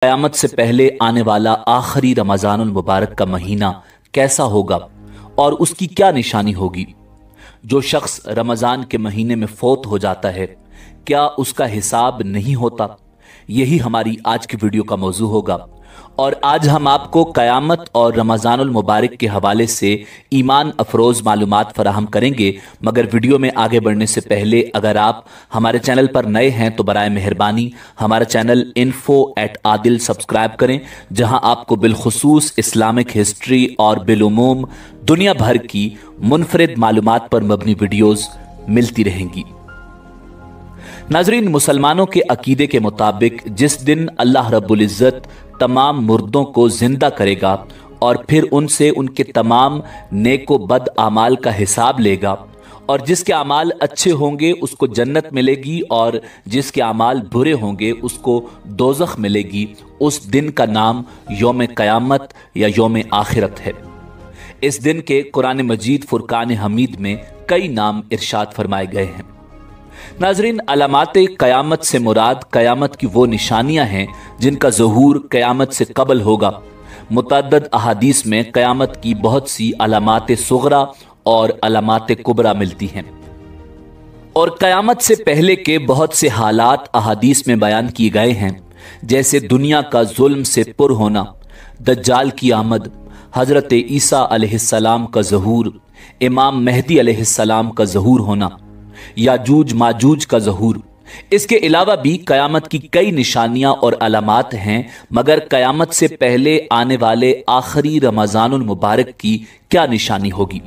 क़यामत से पहले आने वाला आखिरी रमज़ानुल मुबारक का महीना कैसा होगा और उसकी क्या निशानी होगी। जो शख्स रमज़ान के महीने में फौत हो जाता है, क्या उसका हिसाब नहीं होता? यही हमारी आज की वीडियो का मौजू होगा। और आज हम आपको क़यामत और रमज़ानुल मुबारक के हवाले से ईमान अफरोज़ मालूमात फराहम करेंगे। मगर वीडियो में आगे बढ़ने से पहले अगर आप हमारे चैनल पर नए हैं तो बराए मेहरबानी हमारा चैनल info@adil सब्सक्राइब करें, जहां आपको बिलखुसूस इस्लामिक हिस्ट्री और बिलुमूम दुनिया भर की मुनफरिद मालूमात पर मबनी वीडियोज़ मिलती रहेंगी। नाज़रीन, मुसलमानों के अकीदे के मुताबिक जिस दिन अल्लाह रब्बुल इज़्ज़त तमाम मुर्दों को जिंदा करेगा और फिर उनसे उनके तमाम नेको बद आमाल का हिसाब लेगा, और जिसके अमाल अच्छे होंगे उसको जन्नत मिलेगी और जिसके अमाल बुरे होंगे उसको दोज़ख मिलेगी, उस दिन का नाम यौम क़यामत या यौम आखिरत है। इस दिन के कुरान मजीद फुरकान हमीद में कई नाम इरशाद फरमाए गए हैं। नाज़रीन, अलामात क़यामत से मुराद क़यामत की वो निशानियां हैं जिनका ज़हूर क़यामत से कबल होगा। मुतअद्दिद अहादीस में क़यामत की बहुत सी अलामात सुग़रा और अलामात कुबरा मिलती हैं, और क़यामत से पहले के बहुत से हालात अहादीस में बयान किए गए हैं, जैसे दुनिया का जुल्म से पुर होना, दज्जाल की आमद, हज़रत ईसा अलैहिस्सलाम का ज़हूर, इमाम मेहदी अलैहिस्सलाम का ज़हूर होना, याजूज माजूज का ज़हूर। इसके अलावा भी क़यामत की कई निशानियां और अलामात हैं, मगर क़यामत से पहले आने वाले आखिरी रमज़ानुल मुबारक की क्या निशानी होगी।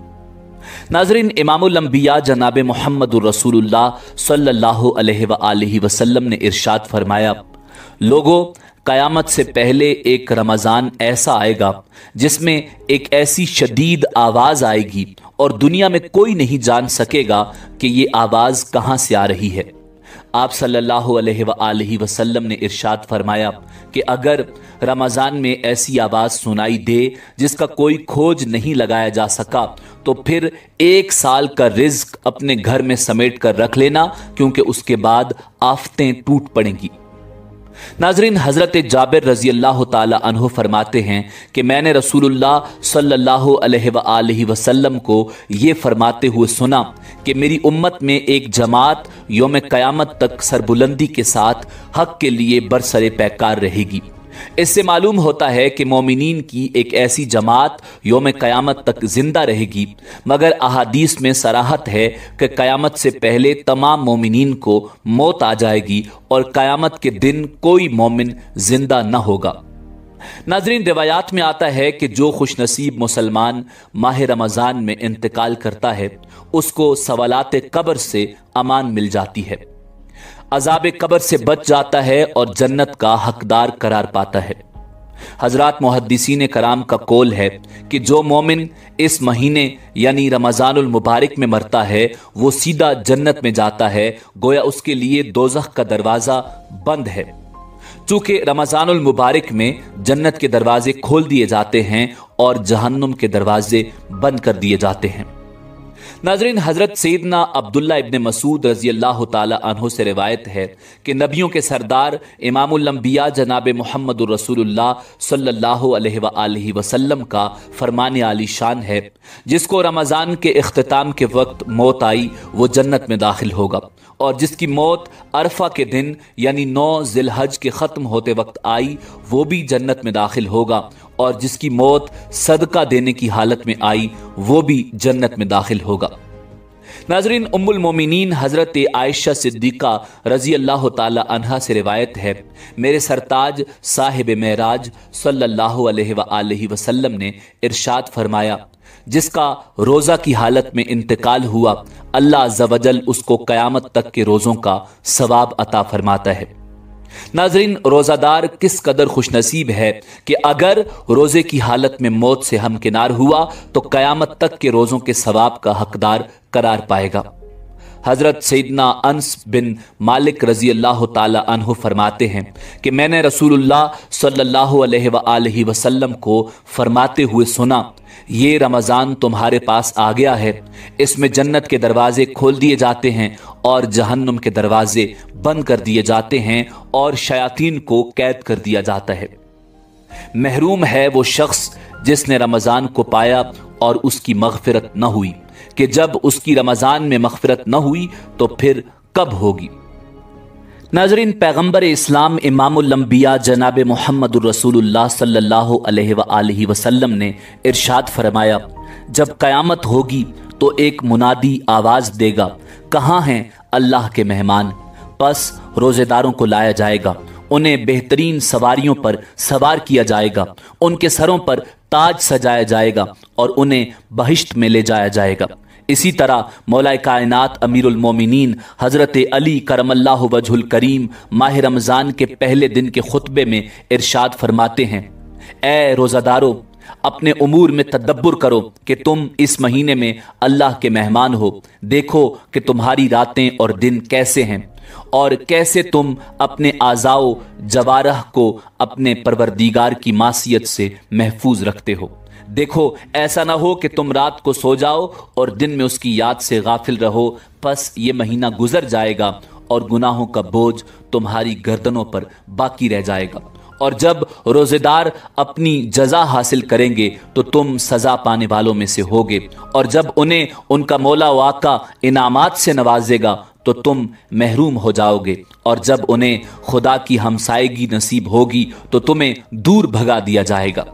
नाज़रीन, इमामुल अंबिया जनाब मुहम्मदुर रसूलुल्लाह सल्लल्लाहु अलैहि वसल्लम ने इरशाद फरमाया, लोगों, क़यामत से पहले एक रमज़ान ऐसा आएगा जिसमें एक ऐसी शदीद आवाज़ आएगी और दुनिया में कोई नहीं जान सकेगा कि ये आवाज़ कहाँ से आ रही है। आप सल्लल्लाहु अलैहि वसल्लम ने इरशाद फरमाया कि अगर रमज़ान में ऐसी आवाज़ सुनाई दे जिसका कोई खोज नहीं लगाया जा सका, तो फिर 1 साल का रिज़्क अपने घर में समेट कर रख लेना, क्योंकि उसके बाद आफतें टूट पड़ेंगी। नाज़रीन, हज़रत जाबिर रज़ी अल्लाह ताला अन्हु फरमाते हैं कि मैंने रसूलुल्लाह सल्लल्लाहु अलैहि वसल्लम को ये फरमाते हुए सुना कि मेरी उम्मत में एक जमात यौम क़यामत तक सरबुलंदी के साथ हक़ के लिए बरसरे पैकार रहेगी। इससे मालूम होता है कि मोमिनीन की एक ऐसी जमात यौम क़यामत तक जिंदा रहेगी, मगर अहादीस में सराहत है कि क़यामत से पहले तमाम मोमिनीन को मौत आ जाएगी और क़यामत के दिन कोई मोमिन जिंदा न होगा। नाज़रीन, रिवायात में आता है कि जो खुशनसीब मुसलमान माह रमज़ान में इंतकाल करता है उसको सवालात कब्र से अमान मिल जाती है, अज़ाब कब्र से बच जाता है और जन्नत का हकदार करार पाता है। हजरात मुहद्दिसीन कराम का कौल है कि जो मोमिन इस महीने यानी रमज़ानुल मुबारक में मरता है वो सीधा जन्नत में जाता है, गोया उसके लिए दोज़ख का दरवाज़ा बंद है। चूँकि रमज़ानुल मुबारक में जन्नत के दरवाजे खोल दिए जाते हैं और जहन्नुम के दरवाजे बंद कर दिए जाते हैं। नाज़रीन, हज़रत सैयदना अब्दुल्ला इब्न मसूद रज़ी अल्लाह ताला अन्हु से रिवायत है कि नबियों के सरदार इमामुल अंबिया जनाब मुहम्मदुर रसूलुल्लाह सल्लल्लाहु अलैहि वसल्लम का फरमान आली शान है, जिसको रमज़ान के इख्तिताम के वक्त मौत आई वो जन्नत में दाखिल होगा, और जिसकी मौत अरफा के दिन यानी 9 ज़िलहज के ख़त्म होते वक्त आई वो भी जन्नत में दाखिल होगा, और जिसकी मौत सदका देने की हालत में आई वो भी जन्नत में दाखिल होगा। नाज़रीन, उम्मुल मोमिनीन हज़रत आयशा सिद्दीक़ा रज़ी अल्लाह ताला अन्हा से रिवायत है, मेरे सरताज साहिब मेराज सल्लल्लाहु अलैहि वसल्लम ने इरशाद फरमाया, जिसका रोज़ा की हालत में इंतकाल हुआ अल्लाह अज़्ज़ा वजल उसको क़यामत तक के रोज़ों का सवाब अता फरमाता है। नाज़रीन, रोज़ादार किस कदर खुशनसीब है कि अगर रोज़े की हालत में मौत से हमकिनार हुआ तो क़यामत तक के रोज़ों के सवाब का हकदार करार पाएगा। हज़रत सैयदना अनस बिन मालिक रज़ी अल्लाह ताला अन्हु फरमाते हैं कि मैंने रसूलुल्लाह सल्लल्लाहु अलैहि वसल्लम को फरमाते हुए सुना, ये रमज़ान तुम्हारे पास आ गया है, इसमें जन्नत के दरवाजे खोल दिए जाते हैं और जहन्नुम के दरवाजे बंद कर दिए जाते हैं और शयातीन को कैद कर दिया जाता है। महरूम है वो शख्स जिसने रमज़ान को पाया और उसकी मग़फ़िरत न हुई, कि जब उसकी रमज़ान में मग़फ़िरत न हुई तो फिर कब होगी। नाज़रीन, पैगम्बर इस्लाम इमामुल अंबिया जनाब मुहम्मदुर रसूलुल्लाह सल्लल्लाहु अलैहि वसल्लम ने इरशाद फरमाया, जब क़यामत होगी तो एक मुनादी आवाज़ देगा, कहाँ हैं अल्लाह के मेहमान। बस रोज़ेदारों को लाया जाएगा, उन्हें बेहतरीन सवारियों पर सवार किया जाएगा, उनके सरों पर ताज सजाया जाएगा और उन्हें बहिश्त में ले जाया जाएगा। इसी तरह मौला कायनात अमीरुल मोमिनीन हज़रत अली करमल्लाहु वजहुल करीम माह रमज़ान के पहले दिन के खुतबे में इरशाद फरमाते हैं, ए रोज़ादारों, अपने उमूर में तदब्बुर करो कि तुम इस महीने में अल्लाह के मेहमान हो। देखो कि तुम्हारी रातें और दिन कैसे हैं और कैसे तुम अपने आज़ाओ जवारह को अपने परवरदिगार की मासियत से महफूज रखते हो। देखो ऐसा ना हो कि तुम रात को सो जाओ और दिन में उसकी याद से गाफिल रहो। बस ये महीना गुजर जाएगा और गुनाहों का बोझ तुम्हारी गर्दनों पर बाकी रह जाएगा, और जब रोज़ेदार अपनी जज़ा हासिल करेंगे तो तुम सज़ा पाने वालों में से होगे, और जब उन्हें उनका मौला व आका इनामात से नवाजेगा तो तुम महरूम हो जाओगे, और जब उन्हें खुदा की हमसायगी नसीब होगी तो तुम्हें दूर भगा दिया जाएगा।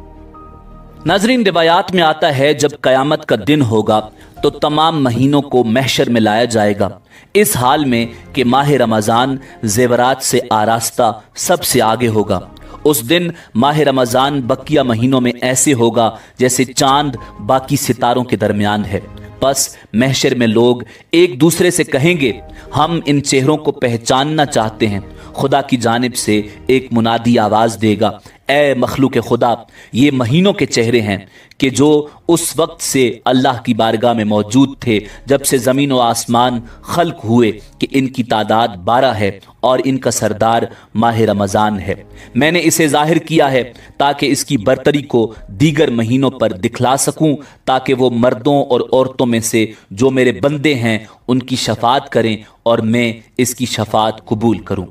नाज़रीन, रिवायात में आता है जब क़यामत का दिन होगा तो तमाम महीनों को महशर में लाया जाएगा, इस हाल में कि माह रमज़ान ज़ेवरात से आरास्ता सबसे आगे होगा। उस दिन माह रमज़ान बकिया महीनों में ऐसे होगा जैसे चांद बाकी सितारों के दरमियान है। बस महशर में लोग एक दूसरे से कहेंगे, हम इन चेहरों को पहचानना चाहते हैं। खुदा की जानिब से एक मुनादी आवाज़ देगा, ए मखलूक खुदा, ये महीनों के चेहरे हैं कि जो उस वक्त से अल्लाह की बारगाह में मौजूद थे जब से ज़मीन व आसमान खल्क हुए, कि इनकी तादाद 12 है और इनका सरदार माह रमज़ान है। मैंने इसे ज़ाहिर किया है ताकि इसकी बरतरी को दीगर महीनों पर दिखला सकूं, ताकि वो मर्दों और औरतों में से जो मेरे बंदे हैं उनकी शफात करें और मैं इसकी शफात कबूल करूं।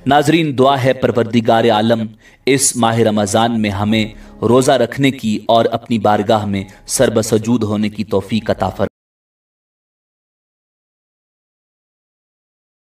नाजरीन, दुआ है परवरदिगार आलम इस माह रमज़ान में हमें रोज़ा रखने की और अपनी बारगाह में सरबसजूद होने की तौफीक अता फरमाए।